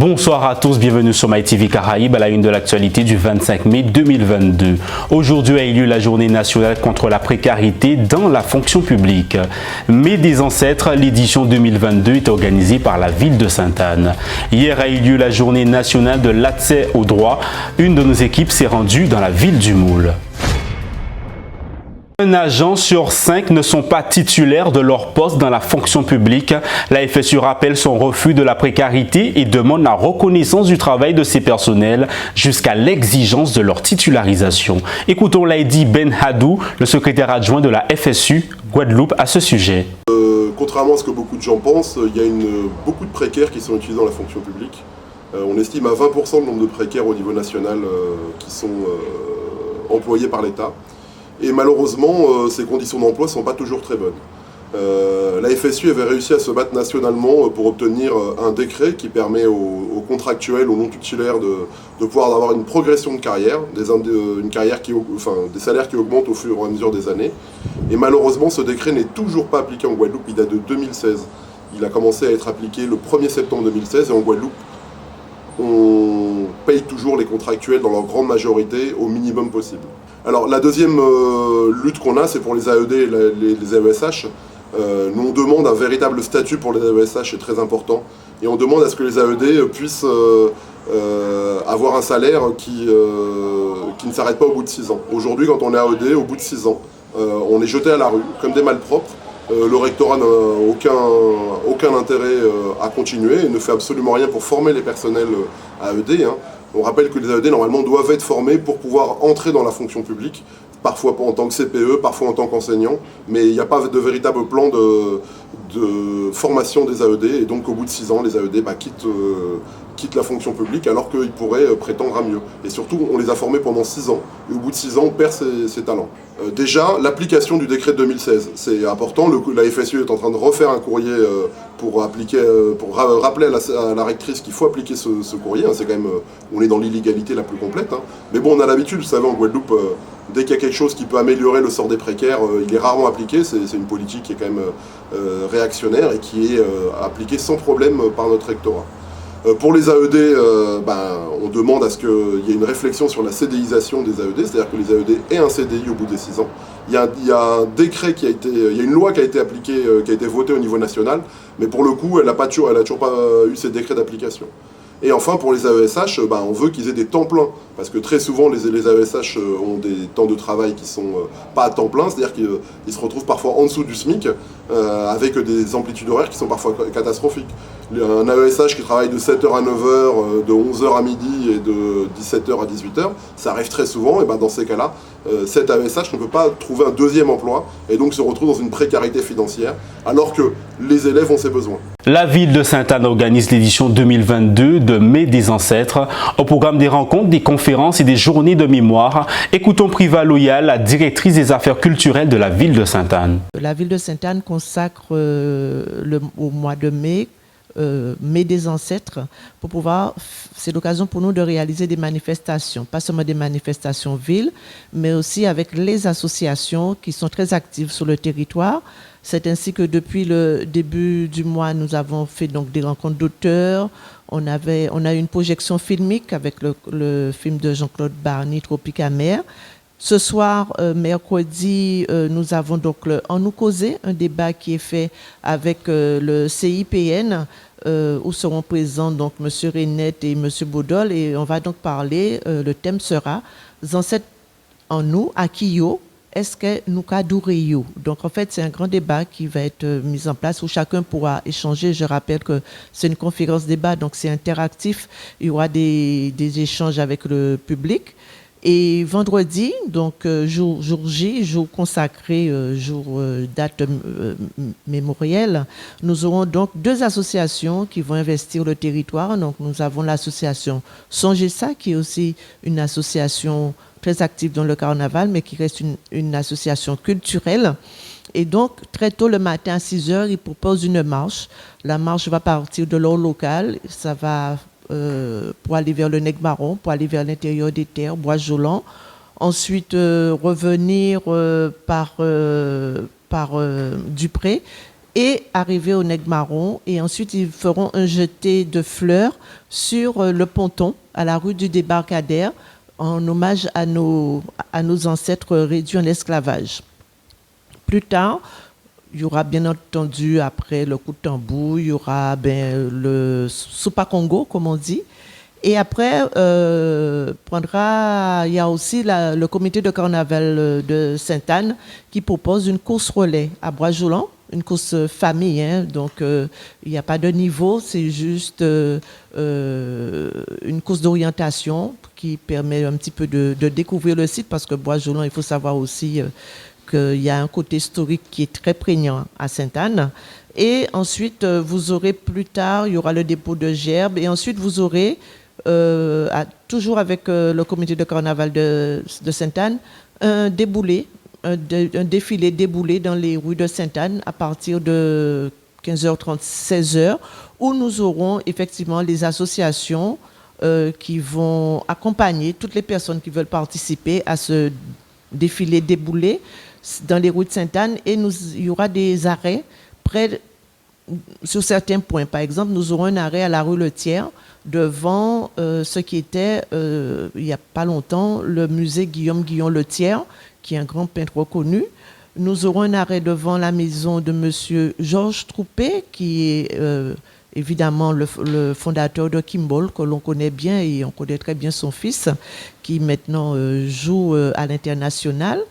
Bonsoir à tous, bienvenue sur MyTV Caraïbes à la une de l'actualité du 25 mai 2022. Aujourd'hui a eu lieu la journée nationale contre la précarité dans la fonction publique. Mai des ancêtres, l'édition 2022 est organisée par la ville de Sainte-Anne. Hier a eu lieu la journée nationale de l'accès aux droits. Une de nos équipes s'est rendue dans la ville du Moule. Un agent sur 5 ne sont pas titulaires de leur poste dans la fonction publique. La FSU rappelle son refus de la précarité et demande la reconnaissance du travail de ces personnels jusqu'à l'exigence de leur titularisation. Écoutons Laïdi Ben Hadou, le secrétaire adjoint de la FSU Guadeloupe à ce sujet. Contrairement à ce que beaucoup de gens pensent, il y a beaucoup de précaires qui sont utilisés dans la fonction publique. On estime à 20% le nombre de précaires au niveau national qui sont employés par l'État. Et malheureusement, ces conditions d'emploi ne sont pas toujours très bonnes. La FSU avait réussi à se battre nationalement pour obtenir un décret qui permet aux contractuels, aux non-titulaires de pouvoir avoir une progression de carrière, des salaires qui augmentent au fur et à mesure des années. Et malheureusement, ce décret n'est toujours pas appliqué en Guadeloupe, il date de 2016. Il a commencé à être appliqué le 1er septembre 2016 et en Guadeloupe, on paye toujours les contractuels dans leur grande majorité au minimum possible. Alors la deuxième lutte qu'on a, c'est pour les AED et les AESH. Nous on demande un véritable statut pour les AESH, c'est très important. Et on demande à ce que les AED puissent avoir un salaire qui ne s'arrête pas au bout de 6 ans. Aujourd'hui, quand on est AED, au bout de 6 ans, on est jeté à la rue, comme des malpropres. Le rectorat n'a aucun intérêt à continuer et ne fait absolument rien pour former les personnels AED. On rappelle que les AED normalement doivent être formés pour pouvoir entrer dans la fonction publique, parfois en tant que CPE, parfois en tant qu'enseignant, mais il n'y a pas de véritable plan de formation des AED et donc au bout de 6 ans, les AED quittent la fonction publique alors qu'ils pourraient prétendre à mieux. Et surtout, on les a formés pendant 6 ans et au bout de 6 ans, on perd ses talents. Déjà, l'application du décret de 2016, c'est important. La FSU est en train de refaire un courrier pour rappeler à la rectrice qu'il faut appliquer ce courrier. C'est quand même, on est dans l'illégalité la plus complète. Mais bon, on a l'habitude, vous savez, en Guadeloupe, dès qu'il y a quelque chose qui peut améliorer le sort des précaires, il est rarement appliqué. C'est une politique qui est quand même réactionnaire et qui est appliquée sans problème par notre rectorat. Pour les AED, on demande à ce qu'il y ait une réflexion sur la CDIsation des AED, c'est-à-dire que les AED aient un CDI au bout des 6 ans. Il y a un décret il y a une loi qui a été appliquée, qui a été votée au niveau national, mais pour le coup, elle n'a toujours pas eu ces décrets d'application. Et enfin, pour les AESH, on veut qu'ils aient des temps pleins, parce que très souvent, les AESH ont des temps de travail qui ne sont pas à temps plein, c'est-à-dire qu'ils se retrouvent parfois en dessous du SMIC, avec des amplitudes horaires qui sont parfois catastrophiques. Un AESH qui travaille de 7h à 9h, de 11h à midi et de 17h à 18h, ça arrive très souvent, et dans ces cas-là, cet AESH ne peut pas trouver un deuxième emploi, et donc se retrouve dans une précarité financière, alors que les élèves ont ses besoins. La ville de Sainte-Anne organise l'édition 2022 de Mai des ancêtres. Au programme des rencontres, des conférences et des journées de mémoire. Écoutons Priva Loyal, la directrice des affaires culturelles de la ville de Sainte-Anne. La ville de Sainte-Anne consacre au mois de mai, Mai des ancêtres, pour pouvoir, c'est l'occasion pour nous de réaliser des manifestations, pas seulement des manifestations villes, mais aussi avec les associations qui sont très actives sur le territoire. C'est ainsi que depuis le début du mois, nous avons fait donc des rencontres d'auteurs. On a eu une projection filmique avec le film de Jean-Claude Barny, Tropique amer. Ce soir, mercredi, nous avons donc En nous causer, un débat qui est fait avec le CIPN, où seront présents donc M. Renette et M. Baudol, et on va donc parler, le thème sera « Ancêtres en nous, à Kiyo, est-ce que nous cadourio ?» Donc en fait, c'est un grand débat qui va être mis en place où chacun pourra échanger. Je rappelle que c'est une conférence débat, donc c'est interactif. Il y aura des échanges avec le public. Et vendredi, donc jour J, jour consacré, date mémorielle, nous aurons donc 2 associations qui vont investir le territoire. Donc nous avons l'association Songez-ça, qui est aussi une association très active dans le carnaval, mais qui reste une association culturelle. Et donc, très tôt le matin à 6h, ils proposent une marche. La marche va partir de l'eau locale, ça va pour aller vers le Nec-Marron, pour aller vers l'intérieur des terres, Bois-Jolant. Ensuite, revenir par Dupré et arriver au Nègre-Marron. Et ensuite, ils feront un jeté de fleurs sur le ponton à la rue du Débarcadère en hommage à nos ancêtres réduits en esclavage. Plus tard, il y aura bien entendu, après le coup de tambour, il y aura le Soupa Congo, comme on dit. Et après, il y a aussi le comité de carnaval de Sainte-Anne qui propose une course relais à Bois-Joulan, une course famille. Hein, donc, il n'y a pas de niveau, c'est juste une course d'orientation qui permet un petit peu de découvrir le site, parce que Bois-Joulan, il faut savoir aussi qu'il y a un côté historique qui est très prégnant à Sainte-Anne. Et ensuite, vous aurez plus tard, il y aura le dépôt de gerbes, et ensuite vous aurez toujours avec le comité de carnaval de Sainte-Anne, un déboulé, un défilé déboulé dans les rues de Sainte-Anne à partir de 15h30, 16h, où nous aurons effectivement les associations qui vont accompagner toutes les personnes qui veulent participer à ce défilé déboulé dans les rues de Sainte-Anne, et il y aura des arrêts sur certains points. Par exemple, nous aurons un arrêt à la rue Le Thiers, devant ce qui était, il n'y a pas longtemps, le musée Guillaume Le Thiers, qui est un grand peintre reconnu. Nous aurons un arrêt devant la maison de M. Georges Troupé, qui est évidemment le fondateur de Kimball, que l'on connaît bien, et on connaît très bien son fils, qui maintenant joue à l'international.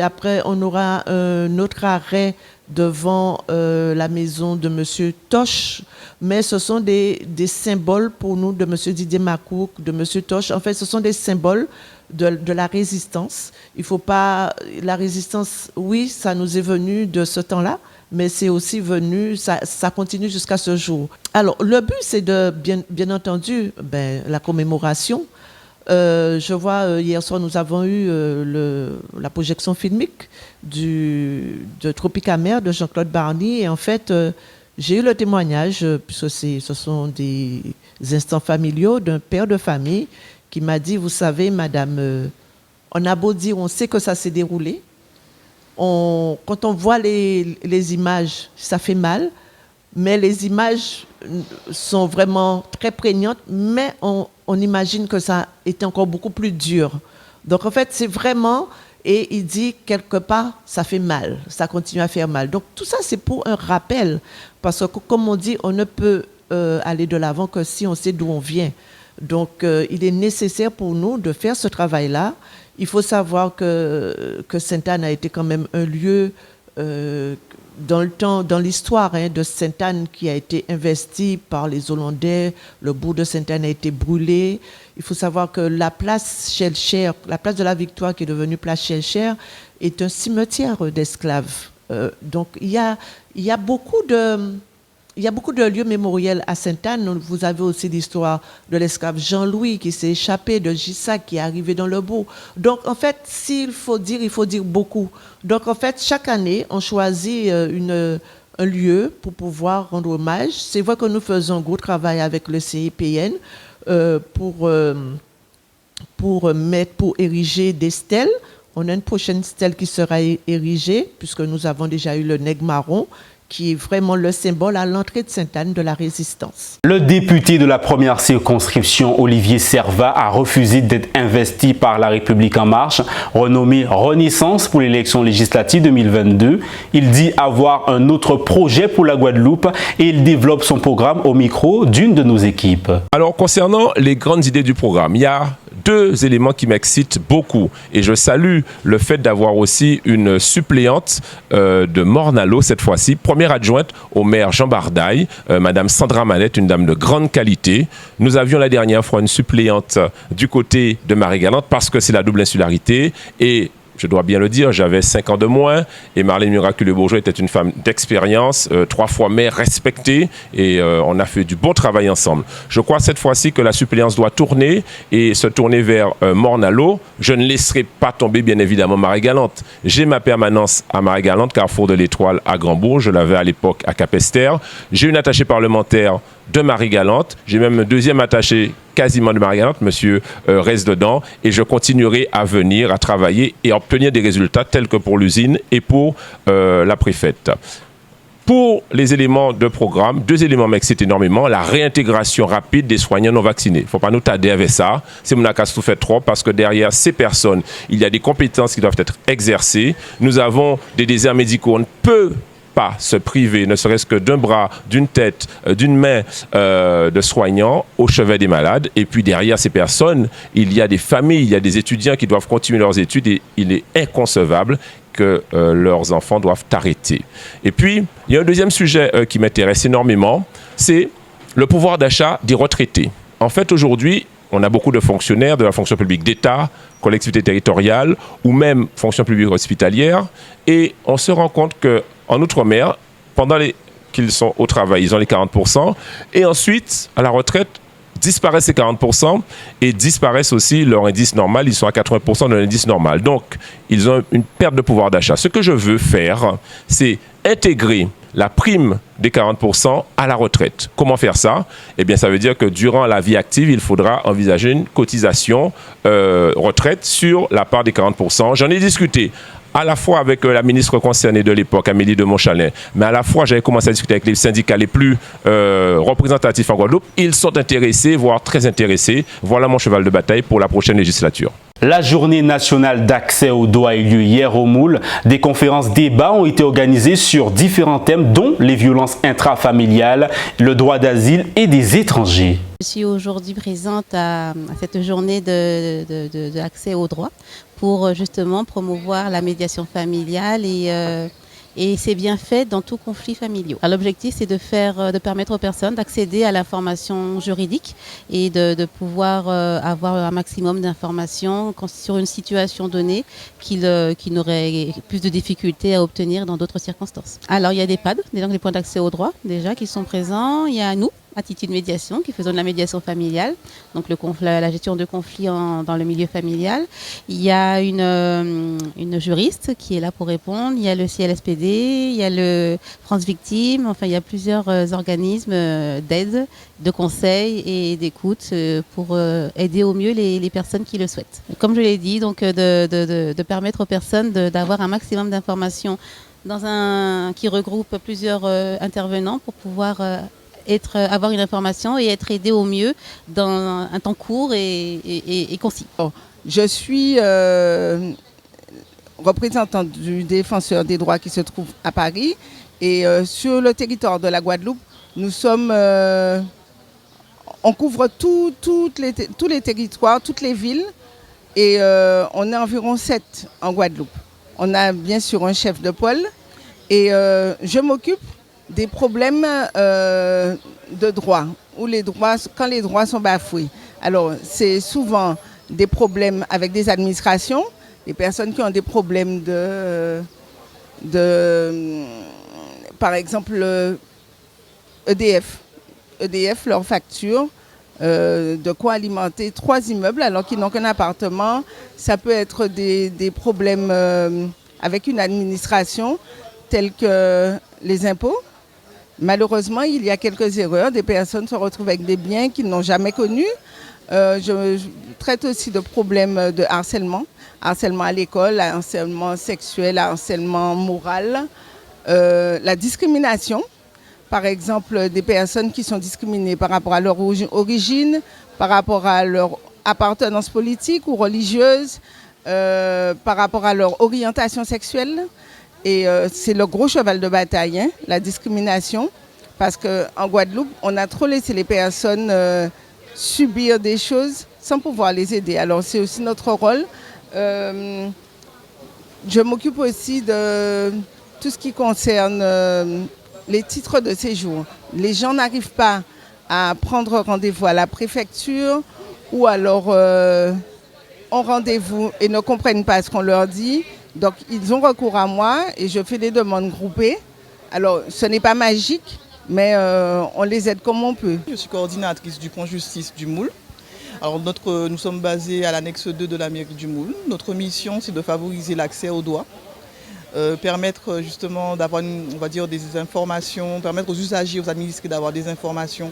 Après, on aura un autre arrêt devant la maison de M. Toche, mais ce sont des symboles pour nous, de M. Didier Macouk, de M. Toche. En fait, ce sont des symboles de la résistance. Il faut pas... La résistance, oui, ça nous est venu de ce temps-là, mais c'est aussi venu, ça continue jusqu'à ce jour. Alors, le but, c'est de, bien entendu, la commémoration. Je vois, hier soir, nous avons eu la projection filmique de Tropicamer de Jean-Claude Barny. Et en fait, j'ai eu le témoignage, puisque ce sont des instants familiaux, d'un père de famille qui m'a dit, vous savez, madame, on a beau dire, on sait que ça s'est déroulé. Quand on voit les images, ça fait mal. Mais les images sont vraiment très prégnantes, mais on imagine que ça était encore beaucoup plus dur. Donc en fait, c'est vraiment, et il dit quelque part, ça fait mal, ça continue à faire mal. Donc tout ça, c'est pour un rappel, parce que comme on dit, on ne peut aller de l'avant que si on sait d'où on vient. Donc il est nécessaire pour nous de faire ce travail-là. Il faut savoir que Sainte-Anne a été quand même un lieu... dans l'histoire de Sainte-Anne qui a été investie par les Hollandais, le bourg de Sainte-Anne a été brûlé. Il faut savoir que la place Schellcher, la place de la Victoire qui est devenue place Schellcher, est un cimetière d'esclaves. Donc il y a beaucoup de lieux mémoriels à Sainte-Anne. Vous avez aussi l'histoire de l'esclave Jean-Louis qui s'est échappé de Gissac, qui est arrivé dans le bourg. Donc, en fait, s'il faut dire, il faut dire beaucoup. Donc, en fait, chaque année, on choisit un lieu pour pouvoir rendre hommage. C'est vrai que nous faisons un gros travail avec le CIPN pour ériger des stèles. On a une prochaine stèle qui sera érigée, puisque nous avons déjà eu le Nègre-Marron, qui est vraiment le symbole à l'entrée de Sainte-Anne de la résistance. Le député de la première circonscription, Olivier Servat, a refusé d'être investi par La République En Marche, renommé Renaissance pour l'élection législative 2022. Il dit avoir un autre projet pour la Guadeloupe et il développe son programme au micro d'une de nos équipes. Alors, concernant les grandes idées du programme, il y a deux éléments qui m'excitent beaucoup et je salue le fait d'avoir aussi une suppléante de Morne-à-l'Eau cette fois-ci, première adjointe au maire Jean Bardaille, Madame Sandra Manette, une dame de grande qualité. Nous avions la dernière fois une suppléante du côté de Marie-Galante parce que c'est la double insularité et je dois bien le dire, j'avais 5 ans de moins et Marlène Miraculeux-Bourgeois était une femme d'expérience, 3 fois maire respectée et on a fait du bon travail ensemble. Je crois cette fois-ci que la suppléance doit tourner et se tourner vers Morne-à-l'Eau. Je ne laisserai pas tomber bien évidemment Marie-Galante. J'ai ma permanence à Marie-Galante, Carrefour de l'Étoile à Grand-Bourg. Je l'avais à l'époque à Capesterre. J'ai une attachée parlementaire de Marie-Galante. J'ai même un deuxième attaché quasiment de Marie-Galante, monsieur reste dedans, et je continuerai à venir, à travailler et à obtenir des résultats tels que pour l'usine et pour la préfète. Pour les éléments de programme, 2 éléments m'excitent énormément. La réintégration rapide des soignants non vaccinés. Il ne faut pas nous tarder avec ça. C'est mon cas tout fait trop parce que derrière ces personnes, il y a des compétences qui doivent être exercées. Nous avons des déserts médicaux. On ne peut pas se priver, ne serait-ce que d'un bras, d'une tête, d'une main de soignants au chevet des malades. Et puis derrière ces personnes, il y a des familles, il y a des étudiants qui doivent continuer leurs études et il est inconcevable que leurs enfants doivent arrêter. Et puis, il y a un deuxième sujet qui m'intéresse énormément, c'est le pouvoir d'achat des retraités. En fait, aujourd'hui, on a beaucoup de fonctionnaires de la fonction publique d'État, collectivité territoriale ou même fonction publique hospitalière. Et on se rend compte qu'en Outre-mer, pendant qu'ils sont au travail, ils ont les 40%. Et ensuite, à la retraite, disparaissent ces 40% et disparaissent aussi leur indice normal. Ils sont à 80% de l'indice normal. Donc, ils ont une perte de pouvoir d'achat. Ce que je veux faire, c'est intégrer la prime des 40% à la retraite. Comment faire ça? Eh bien, ça veut dire que durant la vie active, il faudra envisager une cotisation retraite sur la part des 40%. J'en ai discuté à la fois avec la ministre concernée de l'époque, Amélie de Montchalin, mais à la fois j'avais commencé à discuter avec les syndicats les plus représentatifs en Guadeloupe. Ils sont intéressés, voire très intéressés. Voilà mon cheval de bataille pour la prochaine législature. La journée nationale d'accès aux droits a eu lieu hier au Moule. Des conférences débats ont été organisées sur différents thèmes, dont les violences intrafamiliales, le droit d'asile et des étrangers. Je suis aujourd'hui présente à cette journée d'accès aux droits pour justement promouvoir la médiation familiale et ses bienfaits dans tout conflit familial. L'objectif, c'est de permettre aux personnes d'accéder à l'information juridique et de pouvoir avoir un maximum d'informations sur une situation donnée qu'ils n'auraient plus de difficultés à obtenir dans d'autres circonstances. Alors, il y a des PAD, des points d'accès aux droits déjà qui sont présents. Il y a nous, Attitude Médiation, qui faisons de la médiation familiale, donc la gestion de conflits dans le milieu familial. Il y a une juriste qui est là pour répondre. Il y a le CLSPD, il y a le France Victime. Enfin, il y a plusieurs organismes d'aide, de conseil et d'écoute pour aider au mieux les personnes qui le souhaitent. Comme je l'ai dit, donc de permettre aux personnes d'avoir un maximum d'informations qui regroupe plusieurs intervenants pour pouvoir avoir une information et être aidé au mieux dans un temps court et concis. Je suis représentante du défenseur des droits qui se trouve à Paris et sur le territoire de la Guadeloupe, nous sommes, on couvre tous les territoires, toutes les villes et on est environ 7 en Guadeloupe. On a bien sûr un chef de pôle et je m'occupe des problèmes de droit, quand les droits sont bafoués. Alors, c'est souvent des problèmes avec des administrations, des personnes qui ont des problèmes par exemple, EDF. EDF, leur facture, de quoi alimenter 3 immeubles alors qu'ils n'ont qu'un appartement. Ça peut être des problèmes avec une administration telle que les impôts. Malheureusement, il y a quelques erreurs. Des personnes se retrouvent avec des biens qu'ils n'ont jamais connus. Je traite aussi de problèmes de harcèlement. Harcèlement à l'école, harcèlement sexuel, harcèlement moral. La discrimination. Par exemple, des personnes qui sont discriminées par rapport à leur origine, par rapport à leur appartenance politique ou religieuse, par rapport à leur orientation sexuelle. Et c'est le gros cheval de bataille, hein, la discrimination, parce qu'en Guadeloupe, on a trop laissé les personnes subir des choses sans pouvoir les aider. Alors c'est aussi notre rôle. Je m'occupe aussi de tout ce qui concerne les titres de séjour. Les gens n'arrivent pas à prendre rendez-vous à la préfecture ou alors ont rendez-vous et ne comprennent pas ce qu'on leur dit. Donc, ils ont recours à moi et je fais des demandes groupées. Alors, ce n'est pas magique, mais on les aide comme on peut. Je suis coordinatrice du pont justice du Moule. Alors, nous sommes basés à l'annexe 2 de la mairie du Moule. Notre mission, c'est de favoriser l'accès aux droits permettre justement d'avoir, on va dire, des informations, permettre aux usagers, aux administrés d'avoir des informations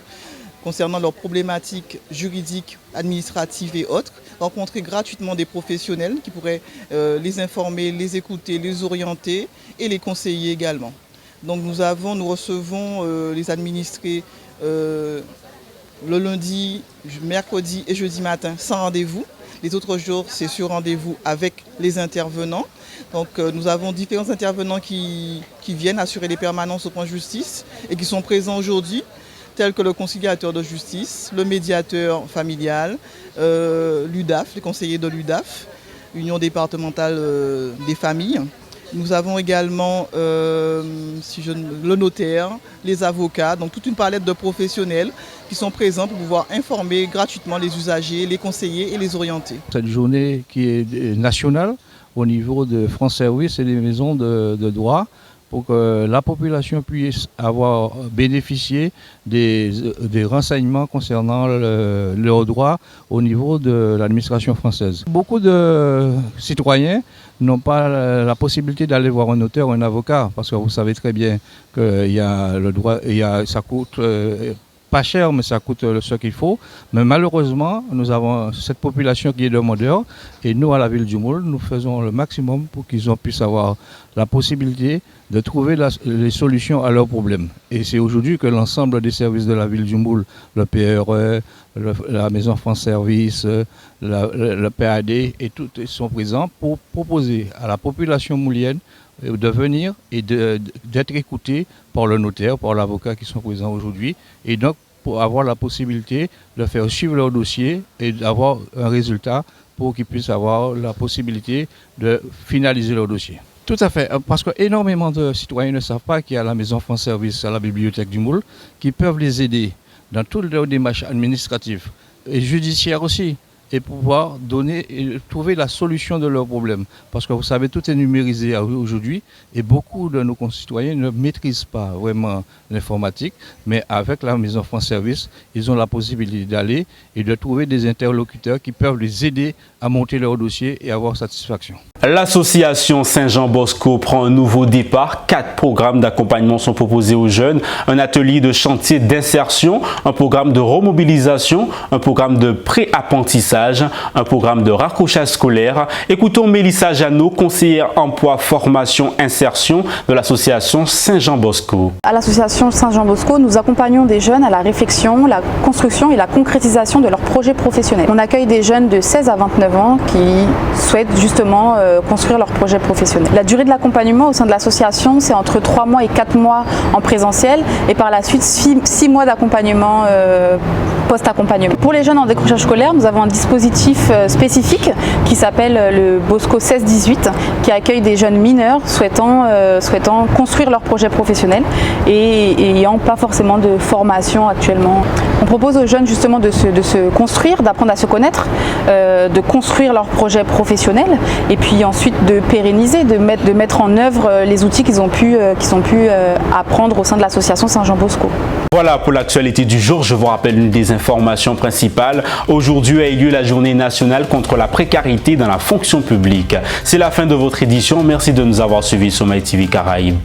concernant leurs problématiques juridiques, administratives et autres, rencontrer gratuitement des professionnels qui pourraient les informer, les écouter, les orienter et les conseiller également. Donc nous recevons les administrés le lundi, mercredi et jeudi matin sans rendez-vous. Les autres jours, c'est sur rendez-vous avec les intervenants. Donc nous avons différents intervenants qui viennent assurer les permanences au point de justice et qui sont présents aujourd'hui, tels que le conciliateur de justice, le médiateur familial, l'UDAF, les conseillers de l'UDAF, Union départementale des familles. Nous avons également le notaire, les avocats, donc toute une palette de professionnels qui sont présents pour pouvoir informer gratuitement les usagers, les conseiller et les orienter. Cette journée qui est nationale au niveau de France Service et des maisons de droit, pour que la population puisse avoir bénéficié des renseignements concernant leurs droits au niveau de l'administration française. Beaucoup de citoyens n'ont pas la possibilité d'aller voir un notaire ou un avocat, parce que vous savez très bien qu'il y a le droit, ça coûte pas cher, mais ça coûte ce qu'il faut. Mais malheureusement, nous avons cette population qui est demandeur, et nous, à la ville du Moule, nous faisons le maximum pour qu'ils puissent avoir la possibilité de trouver les solutions à leurs problèmes. Et c'est aujourd'hui que l'ensemble des services de la ville du Moule, le PRE, la Maison France Service, le PAD, et tous sont présents pour proposer à la population moulienne de venir et d'être écoutés par le notaire, par l'avocat qui sont présents aujourd'hui, et donc pour avoir la possibilité de faire suivre leur dossier et d'avoir un résultat pour qu'ils puissent avoir la possibilité de finaliser leur dossier. Tout à fait, parce qu'énormément de citoyens ne savent pas qu'il y a la Maison France Service à la bibliothèque du Moule qui peuvent les aider dans toutes leurs démarches administratives et judiciaires aussi, et pouvoir donner et trouver la solution de leurs problèmes. Parce que vous savez, tout est numérisé aujourd'hui et beaucoup de nos concitoyens ne maîtrisent pas vraiment l'informatique, mais avec la Maison France Service, ils ont la possibilité d'aller et de trouver des interlocuteurs qui peuvent les aider à monter leur dossier et avoir satisfaction. L'association Saint-Jean-Bosco prend un nouveau départ. 4 programmes d'accompagnement sont proposés aux jeunes. Un atelier de chantier d'insertion, un programme de remobilisation, un programme de pré-apprentissage, un programme de raccrochage scolaire. Écoutons Mélissa Jeannot, conseillère emploi, formation, insertion de l'association Saint-Jean-Bosco. À l'association Saint-Jean-Bosco, nous accompagnons des jeunes à la réflexion, la construction et la concrétisation de leurs projets professionnels. On accueille des jeunes de 16 à 29 ans qui souhaitent justement construire leur projet professionnel. La durée de l'accompagnement au sein de l'association, c'est entre 3 mois et 4 mois en présentiel et par la suite 6 mois d'accompagnement post-accompagnement. Pour les jeunes en décrochage scolaire, nous avons un dispositif spécifique qui s'appelle le Bosco 16-18 qui accueille des jeunes mineurs souhaitant construire leur projet professionnel et ayant pas forcément de formation actuellement. On propose aux jeunes justement de se construire, d'apprendre à se connaître, de construire leur projet professionnel et puis ensuite de pérenniser, de mettre en œuvre les outils qu'ils ont pu apprendre au sein de l'association Saint-Jean-Bosco. Voilà pour l'actualité du jour. Je vous rappelle une des informations principales. Aujourd'hui a eu lieu la journée nationale contre la précarité dans la fonction publique. C'est la fin de votre édition. Merci de nous avoir suivis sur MyTV Caraïbes.